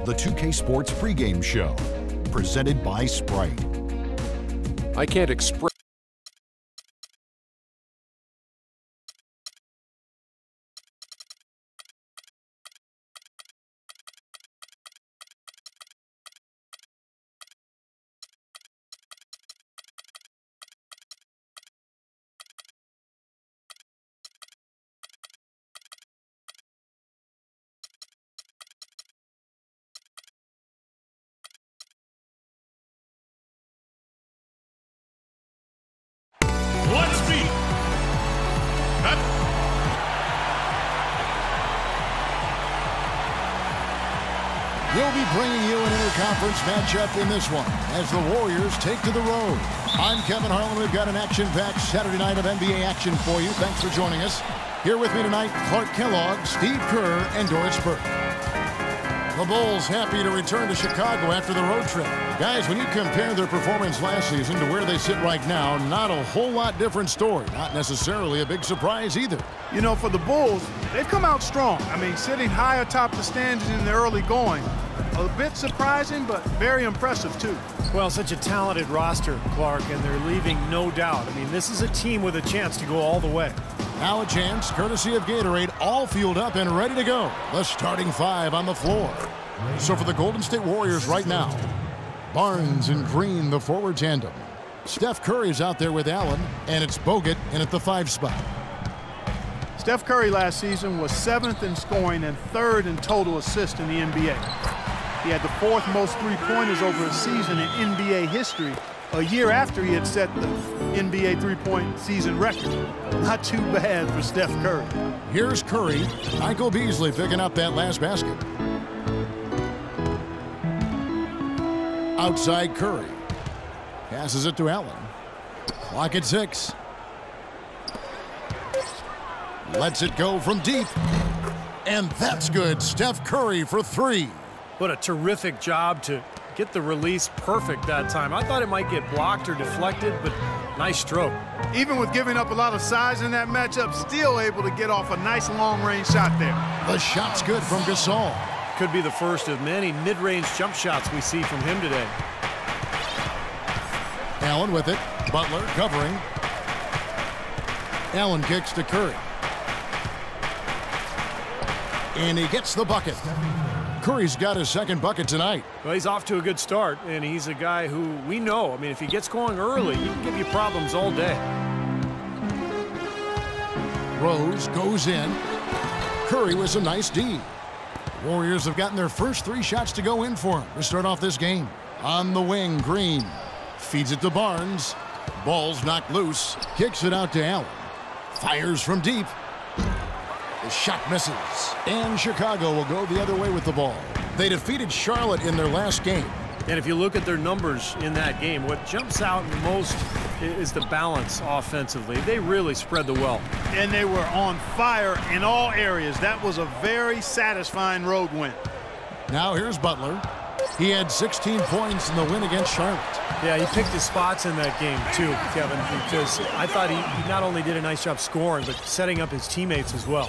the 2K Sports pregame show, presented by Sprite. I can't express. We'll be bringing you an interconference matchup in this one as the Warriors take to the road. I'm Kevin Harlan. We've got an action-packed Saturday night of NBA action for you. Thanks for joining us. Here with me tonight, Clark Kellogg, Steve Kerr, and Doris Burke. The Bulls happy to return to Chicago after the road trip. Guys, when you compare their performance last season to where they sit right now, not a whole lot different story. Not necessarily a big surprise either. You know, for the Bulls, they've come out strong. I mean, sitting high atop the standings in the early going. A bit surprising, but very impressive, too. Well, such a talented roster, Clark, and they're leaving no doubt. I mean, this is a team with a chance to go all the way. Now a chance, courtesy of Gatorade, all fueled up and ready to go. The starting five on the floor. So for the Golden State Warriors right now, Barnes and Green, the forward tandem. Steph Curry's out there with Allen, and it's Bogut in at the 5 spot. Steph Curry last season was 7th in scoring and 3rd in total assists in the NBA. He had the 4th most three-pointers over a season in NBA history, a year after he had set the NBA three-point season record. Not too bad for Steph Curry. Here's Curry. Michael Beasley picking up that last basket. Outside Curry. Passes it to Allen. Clock at 6. Lets it go from deep. And that's good. Steph Curry for 3. What a terrific job to get the release perfect that time. I thought it might get blocked or deflected, but nice stroke. Even with giving up a lot of size in that matchup, still able to get off a nice long-range shot there. The shot's good from Gasol. Could be the first of many mid-range jump shots we see from him today. Allen with it. Butler covering. Allen kicks to Curry. And he gets the bucket. Curry's got his second bucket tonight. Well, he's off to a good start, and he's a guy who we know. I mean, if he gets going early, he can give you problems all day. Rose goes in. Curry with a nice D. Warriors have gotten their first 3 shots to go in for him to start off this game. On the wing, Green feeds it to Barnes. Ball's knocked loose. Kicks it out to Allen. Fires from deep. The shot misses. And Chicago will go the other way with the ball. They defeated Charlotte in their last game. And if you look at their numbers in that game, what jumps out the most is the balance offensively. They really spread the wealth. And they were on fire in all areas. That was a very satisfying road win. Now here's Butler. He had 16 points in the win against Charlotte. Yeah, he picked his spots in that game too, Kevin, because I thought he not only did a nice job scoring, but setting up his teammates as well.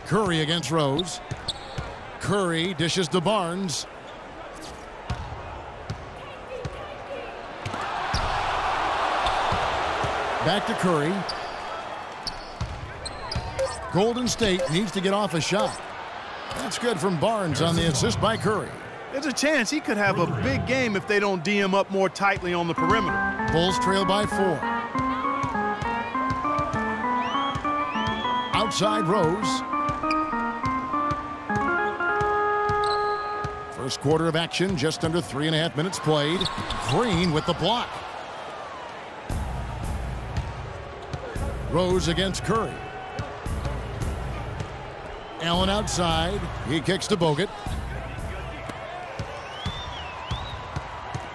Curry against Rose. Curry dishes to Barnes. Back to Curry. Golden State needs to get off a shot. That's good from Barnes on the assist by Curry. There's a chance he could have a big game if they don't D him up more tightly on the perimeter. Bulls trail by 4. Outside Rose. First quarter of action, just under 3.5 minutes played. Green with the block. Rose against Curry. Allen outside. He kicks to Bogut.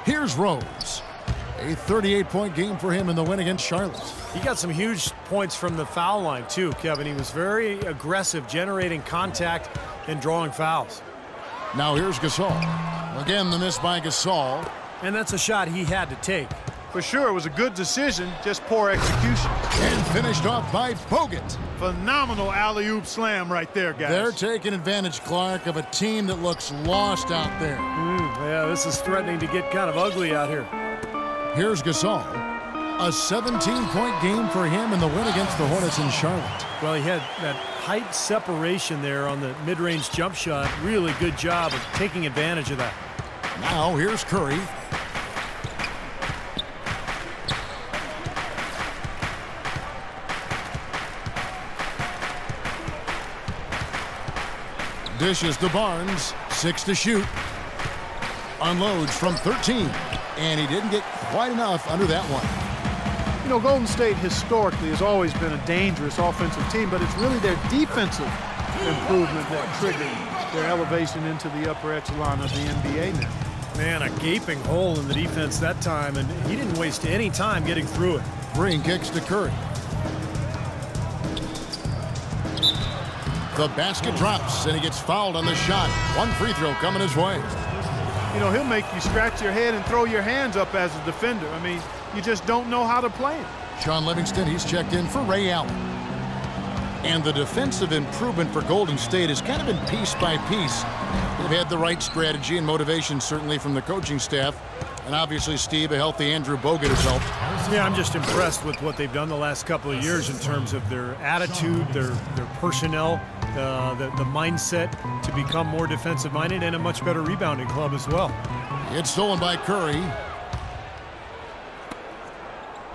Here's Rose. A 38-point game for him in the win against Charlotte. He got some huge points from the foul line too, Kevin. He was very aggressive, generating contact and drawing fouls. Now here's Gasol. Again, the miss by Gasol. And that's a shot he had to take. For sure, it was a good decision, just poor execution. And finished off by Bogut. Phenomenal alley-oop slam right there, guys. They're taking advantage, Clark, of a team that looks lost out there. Yeah, this is threatening to get kind of ugly out here. Here's Gasol. A 17-point game for him in the win against the Hornets in Charlotte. Well, he had that height separation there on the mid-range jump shot. Really good job of taking advantage of that. Now here's Curry. Dishes to Barnes, 6 to shoot. Unloads from 13, and he didn't get quite enough under that one. You know, Golden State historically has always been a dangerous offensive team, but it's really their defensive improvement that triggered their elevation into the upper echelon of the NBA now. Man, a gaping hole in the defense that time, and he didn't waste any time getting through it. Green kicks to Curry. The basket drops, and he gets fouled on the shot. One free throw coming his way. You know, he'll make you scratch your head and throw your hands up as a defender. I mean, you just don't know how to play him. Shaun Livingston, he's checked in for Ray Allen. And the defensive improvement for Golden State has kind of been piece by piece. They've had the right strategy and motivation, certainly, from the coaching staff. And obviously, Steve, a healthy Andrew Bogut has helped. Yeah, I'm just impressed with what they've done the last couple of years in terms of their attitude, their personnel, the mindset to become more defensive-minded, and a much better rebounding club as well. It's stolen by Curry.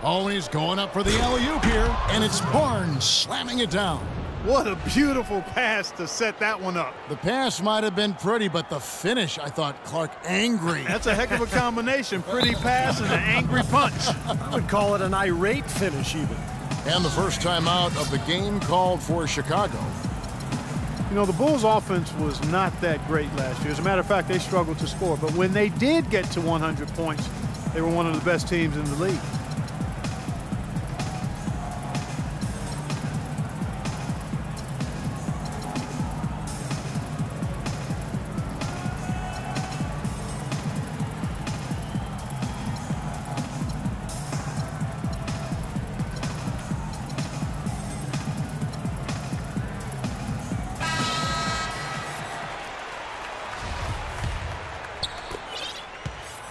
Oh, and he's going up for the alley-oop here, and it's Barnes slamming it down. What a beautiful pass to set that one up. The pass might have been pretty, but the finish, I thought, Clark, angry. That's a heck of a combination. Pretty pass and an angry punch. I would call it an irate finish even. And the first time out of the game called for Chicago. You know, the Bulls' offense was not that great last year. As a matter of fact, they struggled to score. But when they did get to 100 points, they were one of the best teams in the league.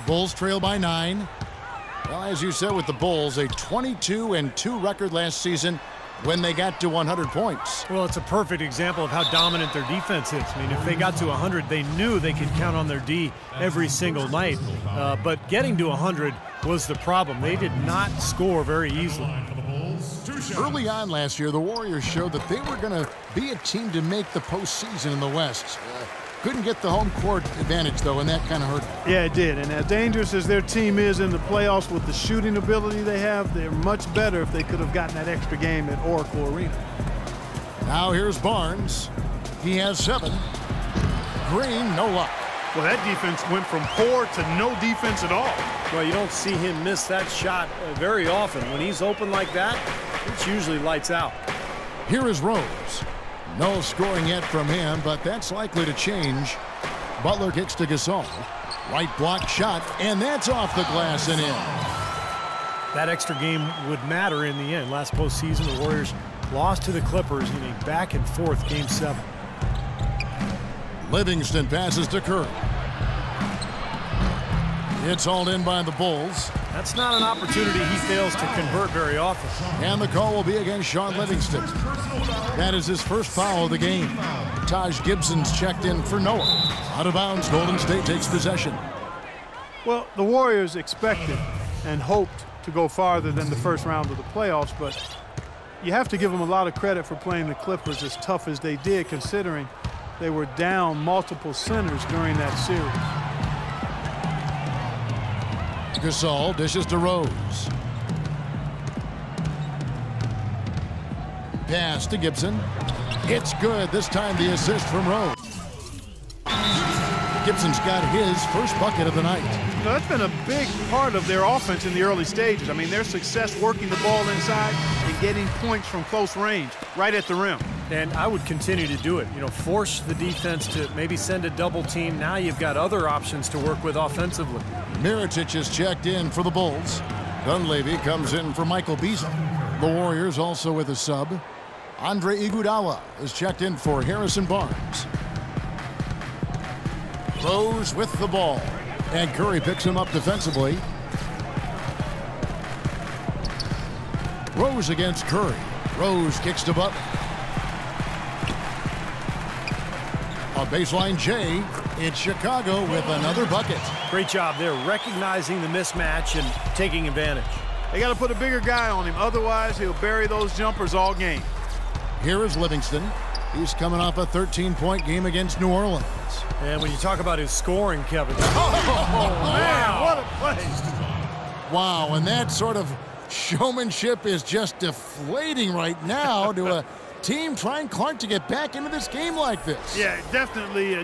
Bulls trail by 9. Well, as you said with the Bulls, a 22-2 record last season when they got to 100 points. Well, it's a perfect example of how dominant their defense is. I mean, if they got to 100, they knew they could count on their D every single night. But getting to 100 was the problem. They did not score very easily. Early on last year, the Warriors showed that they were going to be a team to make the postseason in the West. Couldn't get the home court advantage, though, and that kind of hurt them. Yeah, it did. And as dangerous as their team is in the playoffs with the shooting ability they have, they're much better if they could have gotten that extra game at Oracle Arena. Now here's Barnes. He has 7. Green, no luck. Well, that defense went from poor to no defense at all. Well, you don't see him miss that shot very often. When he's open like that, it's usually lights out. Here is Rose. No scoring yet from him, but that's likely to change. Butler kicks to Gasol. Right block shot, and that's off the glass and in. That extra game would matter in the end. Last postseason, the Warriors lost to the Clippers in a back-and-forth Game 7. Livingston passes to Curry. It's hauled in by the Bulls. That's not an opportunity he fails to convert very often. And the call will be against Shaun Livingston. That is his first foul of the game. Taj Gibson's checked in for Noah. Out of bounds, Golden State takes possession. Well, the Warriors expected and hoped to go farther than the first round of the playoffs, but you have to give them a lot of credit for playing the Clippers as tough as they did, considering they were down multiple centers during that series. Gasol dishes to Rose. Pass to Gibson. It's good. This time the assist from Rose. Gibson's got his first bucket of the night. You know, that's been a big part of their offense in the early stages. I mean, their success working the ball inside and getting points from close range, right at the rim. And I would continue to do it. You know, force the defense to maybe send a double team. Now you've got other options to work with offensively. Mirotic is checked in for the Bulls. Dunleavy comes in for Michael Beasley. The Warriors also with a sub. Andre Iguodala is checked in for Harrison Barnes. Rose with the ball. And Curry picks him up defensively. Rose against Curry. Rose kicks to Butler. A baseline J. It's Chicago with another bucket. Great job there, recognizing the mismatch and taking advantage. They got to put a bigger guy on him. Otherwise, he'll bury those jumpers all game. Here is Livingston. He's coming off a 13-point game against New Orleans. And when you talk about his scoring, Kevin. Oh, man, what a play. Wow, and that sort of showmanship is just deflating right now to a team trying Clark to get back into this game like this. Yeah, definitely